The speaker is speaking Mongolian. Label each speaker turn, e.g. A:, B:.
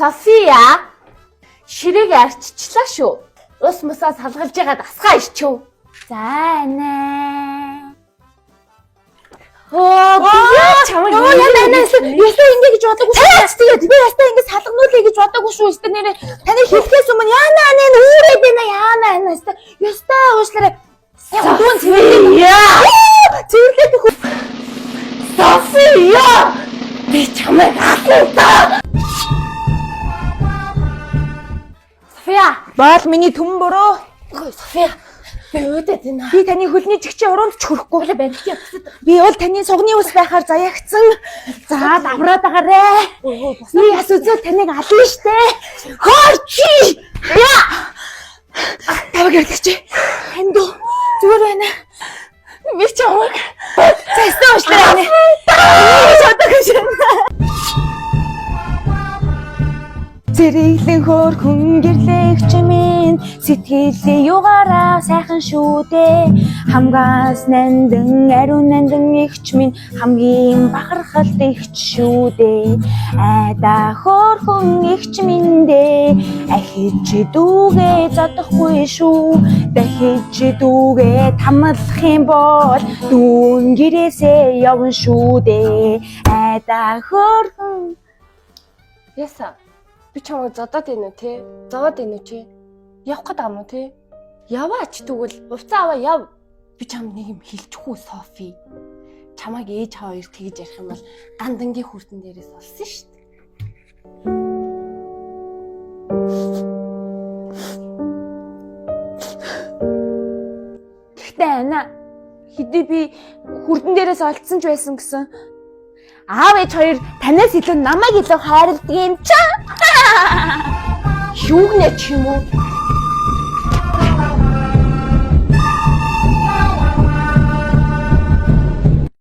A: София ширээг арччлаа шүү. Ус мусаа салгалж байгаа дасгаа ирчв.
B: За нэ.
A: Чамайг
B: ястаа ингэ гэж бодоогүй шүү. Би ястаа ингэ салгануулъя гэж бодоогүй шүү. Ястаа нэрээ таны хэлхээс өмнө яанаа нэ үүрээд байна яанаа ястаа. Ястаа уушлаарай. Дуун цэвэрлээд хөө.
A: София би чамайг асуусан. София
B: Баал миний түмэн бороо.
A: София би өөдөд байна.
B: Би таны хөлний чигчээ уруунд ч хүрэхгүй.
A: Бандит явцад.
B: Би бол таны сугны ус байхаар заягцсан. За давраад агараа. Би яс үзэл таныг ална штэ. Хооч. Яа. Таваг ярьчих. Танд зүгээр байна.
A: Би чамайг
B: Цэстэ уушлаа нэ. Би чадах юм. Зэрэглэн хөр хүн гэрлэгч минь сэтгэлээ югаараа сайхан шүү дээ. Хамгаас нандин ариун нандин ихч минь хамгийн бахархалт ихч шүү дээ. Айда хөр хүн ихч минь дээ. Ахиж дүүгээ зодохгүй шүү. Дахиж дүүгээ тамлах юм бол дүүн гэрээсээ явна шүү дээ. Айда хөр хүн.
A: Яса би чамайг зодоод байна уу те? Зовоод байна уу чи? Явах гээд байгаа юм уу те? Яваач тэгвэл уцаа аваа яв. Би чамд нэг юм хэлчихгүй Софи. Чамайг ээж хоёр тэгж ярих юм бол гандангийн хүртэн дээрээс олсон шүү дээ.
B: Гэхдээ ана хэдий би хүрдэн дээрээс олцсон ч байсан гэсэн аав ээж хоёр танаас илүү намайг илүү хайрладаг юм чаа.
A: Юуг нэ ч юм уу?